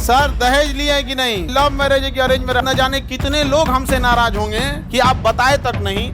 Sir दहेज लिए है कि नहीं, लव मैरिज है कि अरेंज मैरिज, न जाने कितने लोग हमसे नाराज होंगे कि आप बताए तक नहीं।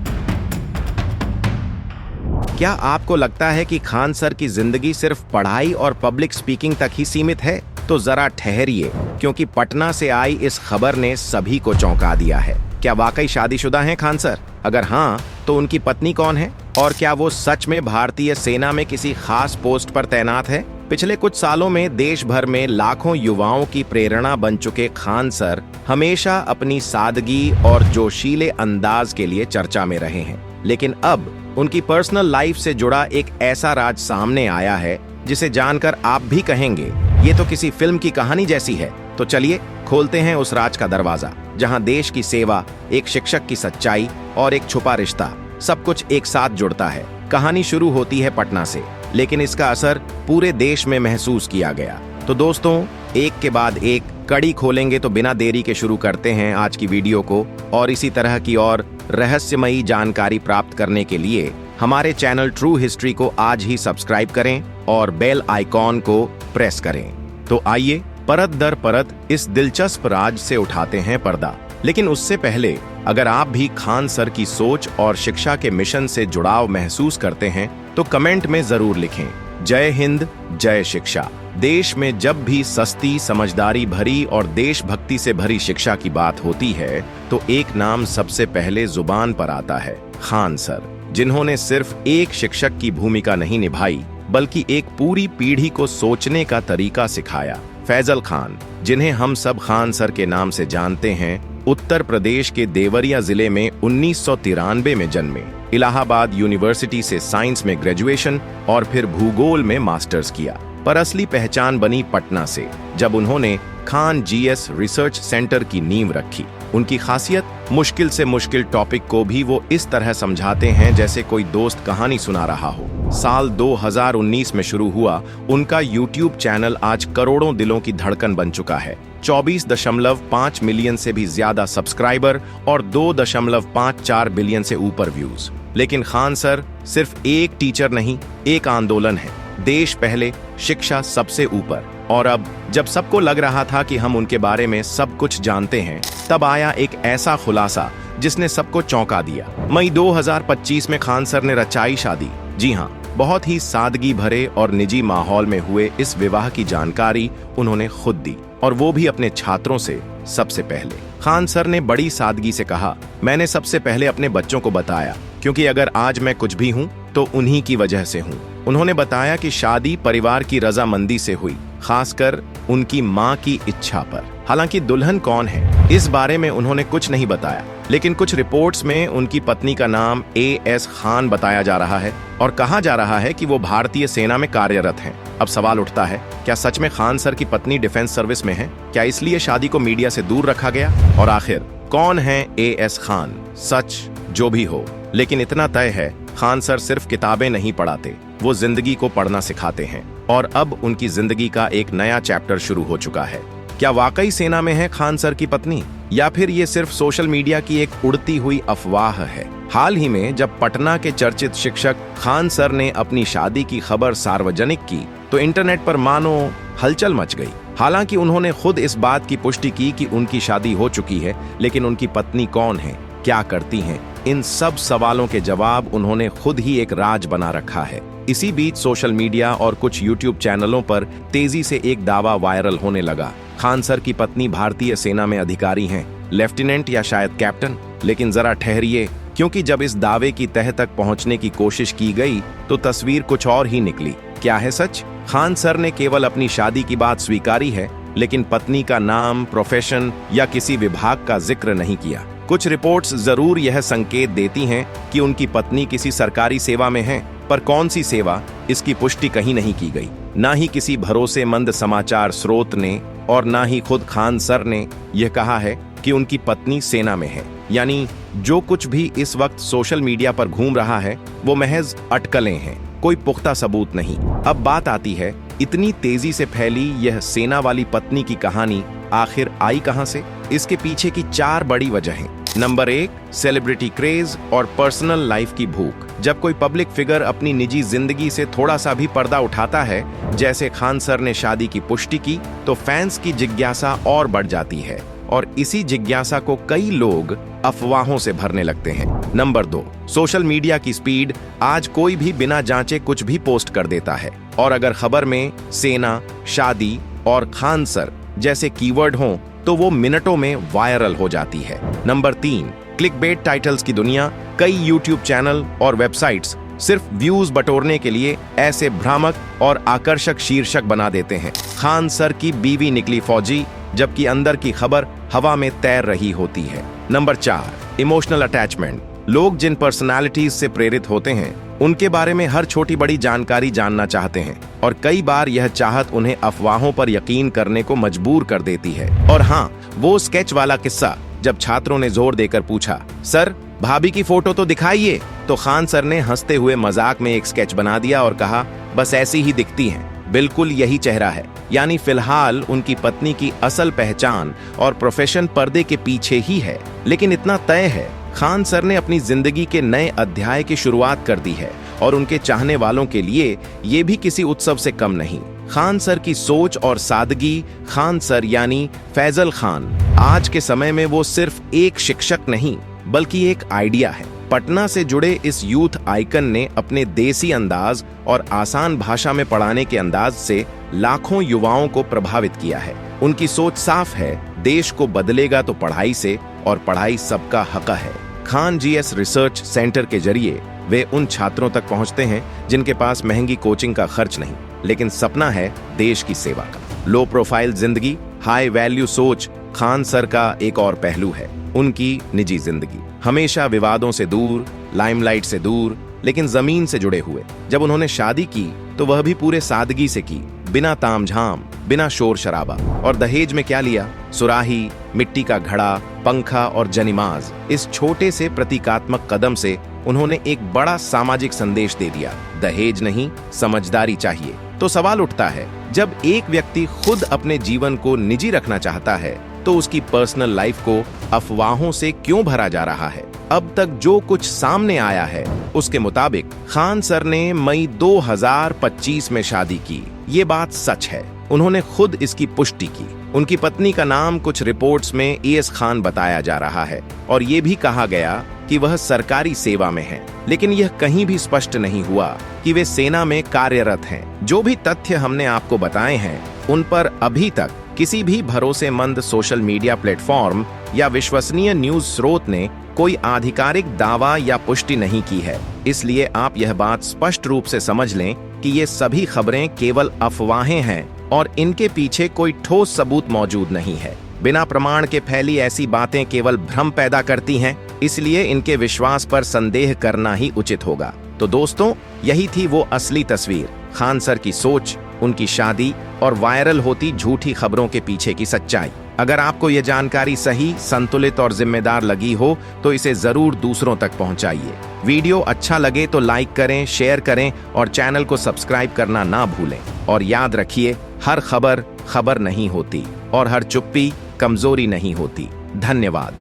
क्या आपको लगता है कि खान सर की जिंदगी सिर्फ पढ़ाई और पब्लिक स्पीकिंग तक ही सीमित है? तो जरा ठहरिए, क्योंकि पटना से आई इस खबर ने सभी को चौंका दिया है। क्या वाकई शादीशुदा हैं खान सर? अगर हाँ, तो उनकी पत्नी कौन है और क्या वो सच में भारतीय सेना में किसी खास पोस्ट पर तैनात है? पिछले कुछ सालों में देश भर में लाखों युवाओं की प्रेरणा बन चुके खान सर हमेशा अपनी सादगी और जोशीले अंदाज के लिए चर्चा में रहे हैं। लेकिन अब उनकी पर्सनल लाइफ से जुड़ा एक ऐसा राज सामने आया है जिसे जानकर आप भी कहेंगे ये तो किसी फिल्म की कहानी जैसी है। तो चलिए खोलते हैं उस राज का दरवाजा, जहां देश की सेवा, एक शिक्षक की सच्चाई और एक छुपा रिश्ता, सब कुछ एक साथ जुड़ता है। कहानी शुरू होती है पटना से, लेकिन इसका असर पूरे देश में महसूस किया गया। तो दोस्तों, एक के बाद एक कड़ी खोलेंगे, तो बिना देरी के शुरू करते हैं आज की वीडियो को। और इसी तरह की और रहस्यमयी जानकारी प्राप्त करने के लिए हमारे चैनल ट्रू हिस्ट्री को आज ही सब्सक्राइब करें और बेल आइकॉन को प्रेस करें। तो आइए परत दर परत इस दिलचस्प राज से उठाते हैं पर्दा। लेकिन उससे पहले, अगर आप भी खान सर की सोच और शिक्षा के मिशन से जुड़ाव महसूस करते हैं तो कमेंट में जरूर लिखें, जय हिंद, जय शिक्षा। देश में जब भी सस्ती, समझदारी भरी और देशभक्ति से भरी शिक्षा की बात होती है तो एक नाम सबसे पहले जुबान पर आता है, खान सर, जिन्होंने सिर्फ एक शिक्षक की भूमिका नहीं निभाई बल्कि एक पूरी पीढ़ी को सोचने का तरीका सिखाया। फैजल खान, जिन्हें हम सब खान सर के नाम से जानते हैं, उत्तर प्रदेश के देवरिया जिले में 1993 में जन्मे। इलाहाबाद यूनिवर्सिटी से साइंस में ग्रेजुएशन और फिर भूगोल में मास्टर्स किया, पर असली पहचान बनी पटना से, जब उन्होंने खान जीएस रिसर्च सेंटर की नींव रखी। उनकी खासियत, मुश्किल से मुश्किल टॉपिक को भी वो इस तरह समझाते हैं जैसे कोई दोस्त कहानी सुना रहा हो। साल 2019 में शुरू हुआ उनका यूट्यूब चैनल आज करोड़ों दिलों की धड़कन बन चुका है। 24.5 मिलियन से भी ज्यादा सब्सक्राइबर और 2.54 बिलियन से ऊपर व्यूज। लेकिन खान सर सिर्फ एक टीचर नहीं, एक आंदोलन है। देश पहले, शिक्षा सबसे ऊपर। और अब जब सबको लग रहा था कि हम उनके बारे में सब कुछ जानते हैं, तब आया एक ऐसा खुलासा जिसने सबको चौंका दिया। मई 2025 में खान सर ने रचाई शादी। जी हाँ, बहुत ही सादगी भरे और निजी माहौल में हुए इस विवाह की जानकारी उन्होंने खुद दी, और वो भी अपने छात्रों से सबसे पहले। खान सर ने बड़ी सादगी से कहा, मैंने सबसे पहले अपने बच्चों को बताया, क्योंकि अगर आज मैं कुछ भी हूँ तो उन्हीं की वजह से हूँ। उन्होंने बताया कि शादी परिवार की रजामंदी से हुई, खासकर उनकी मां की इच्छा पर। हालांकि दुल्हन कौन है, इस बारे में उन्होंने कुछ नहीं बताया, लेकिन कुछ रिपोर्ट्स में उनकी पत्नी का नाम AS खान बताया जा रहा है और कहा जा रहा है कि वो भारतीय सेना में कार्यरत हैं। अब सवाल उठता है, क्या सच में खान सर की पत्नी डिफेंस सर्विस में है? क्या इसलिए शादी को मीडिया से दूर रखा गया? और आखिर कौन है AS खान? सच जो भी हो, लेकिन इतना तय है, खान सर सिर्फ किताबें नहीं पढ़ाते, वो जिंदगी को पढ़ना सिखाते हैं। और अब उनकी जिंदगी का एक नया चैप्टर शुरू हो चुका है। क्या वाकई सेना में है खान सर की पत्नी, या फिर ये सिर्फ सोशल मीडिया की एक उड़ती हुई अफवाह है? हाल ही में जब पटना के चर्चित शिक्षक खान सर ने अपनी शादी की खबर सार्वजनिक की तो इंटरनेट पर मानो हलचल मच गई। हालांकि उन्होंने खुद इस बात की पुष्टि की कि उनकी शादी हो चुकी है, लेकिन उनकी पत्नी कौन है, क्या करती हैं, इन सब सवालों के जवाब उन्होंने खुद ही एक राज बना रखा है। इसी बीच सोशल मीडिया और कुछ यूट्यूब चैनलों पर तेजी से एक दावा वायरल होने लगा, खान सर की पत्नी भारतीय सेना में अधिकारी हैं, लेफ्टिनेंट या शायद कैप्टन। लेकिन जरा ठहरिए, क्योंकि जब इस दावे की तह तक पहुंचने की कोशिश की गई तो तस्वीर कुछ और ही निकली। क्या है सच? खान सर ने केवल अपनी शादी की बात स्वीकारी है, लेकिन पत्नी का नाम, प्रोफेशन या किसी विभाग का जिक्र नहीं किया। कुछ रिपोर्ट्स जरूर यह संकेत देती हैं कि उनकी पत्नी किसी सरकारी सेवा में है, पर कौन सी सेवा, इसकी पुष्टि कहीं नहीं की गई। ना ही किसी भरोसेमंद समाचार स्रोत ने और ना ही खुद खान सर ने यह कहा है कि उनकी पत्नी सेना में है। यानी जो कुछ भी इस वक्त सोशल मीडिया पर घूम रहा है वो महज अटकलें हैं, कोई पुख्ता सबूत नहीं। अब बात आती है, इतनी तेजी से फैली यह सेना वाली पत्नी की कहानी आखिर आई कहां से? इसके पीछे की 4 बड़ी वजहें। नंबर 1, सेलिब्रिटी क्रेज और पर्सनल लाइफ की भूख। जब कोई पब्लिक फिगर अपनी निजी जिंदगी से थोड़ा सा भी पर्दा उठाता है, जैसे खान सर ने शादी की पुष्टि की, तो फैंस की जिज्ञासा और बढ़ जाती है और इसी जिज्ञासा को कई लोग अफवाहों से भरने लगते हैं। नंबर 2, सोशल मीडिया की स्पीड। आज कोई भी बिना जांचे कुछ भी पोस्ट कर देता है और अगर खबर में सेना, शादी और खान सर जैसे कीवर्ड हों तो वो मिनटों में वायरल हो जाती है। नंबर 3, क्लिकबेट टाइटल्स की दुनिया। कई यूट्यूब चैनल और वेबसाइट्स सिर्फ व्यूज बटोरने के लिए ऐसे भ्रामक और आकर्षक शीर्षक बना देते हैं। खान सर की बीवी निकली फौजी, जबकि अंदर की खबर हवा में तैर रही होती है। Number 4, emotional attachment. लोग जिन पर्सनालिटीज से प्रेरित होते हैं उनके बारे में हर छोटी बड़ी जानकारी जानना चाहते हैं और कई बार यह चाहत उन्हें अफवाहों पर यकीन करने को मजबूर कर देती है। और हाँ, वो स्केच वाला किस्सा जब छात्रों ने जोर देकर पूछा, सर भाभी की फोटो तो दिखाइए, तो खान सर ने हंसते हुए मजाक में एक स्केच बना दिया और कहा, बस ऐसी ही दिखती हैं, बिल्कुल यही चेहरा है। यानी फिलहाल उनकी पत्नी की असल पहचान और प्रोफेशन पर्दे के पीछे ही है। लेकिन इतना तय है, खान सर ने अपनी जिंदगी के नए अध्याय की शुरुआत कर दी है और उनके चाहने वालों के लिए ये भी किसी उत्सव से कम नहीं। खान सर की सोच और सादगी। खान सर यानी फैजल खान आज के समय में वो सिर्फ एक शिक्षक नहीं बल्कि एक आइडिया है। पटना से जुड़े इस यूथ आइकन ने अपने देसी अंदाज और आसान भाषा में पढ़ाने के अंदाज से लाखों युवाओं को प्रभावित किया है। उनकी सोच साफ है, देश को बदलेगा तो पढ़ाई से और पढ़ाई सबका हक है। खान जीएस रिसर्च सेंटर के जरिए वे उन छात्रों तक पहुंचते हैं जिनके पास महंगी कोचिंग का खर्च नहीं, लेकिन सपना है देश की सेवा का। लो प्रोफाइल जिंदगी, हाई वैल्यू सोच खान सर का एक और पहलू है। उनकी निजी जिंदगी हमेशा विवादों से दूर, लाइमलाइट से दूर, लेकिन जमीन से जुड़े हुए। जब उन्होंने शादी की तो वह भी पूरे सादगी से की, बिना तामझाम, बिना शोर शराबा। और दहेज में क्या लिया? सुराही, मिट्टी का घड़ा, पंखा और जनिमाज। इस छोटे से प्रतीकात्मक कदम से उन्होंने एक बड़ा सामाजिक संदेश दे दिया, दहेज नहीं, समझदारी चाहिए। तो सवाल उठता है, जब एक व्यक्ति खुद अपने जीवन को निजी रखना चाहता है तो उसकी पर्सनल लाइफ को अफवाहों से क्यों भरा जा रहा है? अब तक जो कुछ सामने आया है उसके मुताबिक खान सर ने मई 2025 में शादी की। ये बात सच है, उन्होंने खुद इसकी पुष्टि की। उनकी पत्नी का नाम कुछ रिपोर्ट्स में एएस खान बताया जा रहा है और ये भी कहा गया कि वह सरकारी सेवा में हैं, लेकिन यह कहीं भी स्पष्ट नहीं हुआ कि वे सेना में कार्यरत हैं। जो भी तथ्य हमने आपको बताए हैं उन पर अभी तक किसी भी भरोसेमंद सोशल मीडिया प्लेटफॉर्म या विश्वसनीय न्यूज स्रोत ने कोई आधिकारिक दावा या पुष्टि नहीं की है। इसलिए आप यह बात स्पष्ट रूप से समझ लें कि ये सभी खबरें केवल अफवाहें हैं और इनके पीछे कोई ठोस सबूत मौजूद नहीं है। बिना प्रमाण के फैली ऐसी बातें केवल भ्रम पैदा करती हैं, इसलिए इनके विश्वास पर संदेह करना ही उचित होगा। तो दोस्तों, यही थी वो असली तस्वीर, खान सर की सोच, उनकी शादी और वायरल होती झूठी खबरों के पीछे की सच्चाई। अगर आपको यह जानकारी सही, संतुलित और जिम्मेदार लगी हो तो इसे जरूर दूसरों तक पहुंचाइए। वीडियो अच्छा लगे तो लाइक करें, शेयर करें और चैनल को सब्सक्राइब करना ना भूलें। और याद रखिए, हर खबर खबर नहीं होती और हर चुप्पी कमजोरी नहीं होती। धन्यवाद।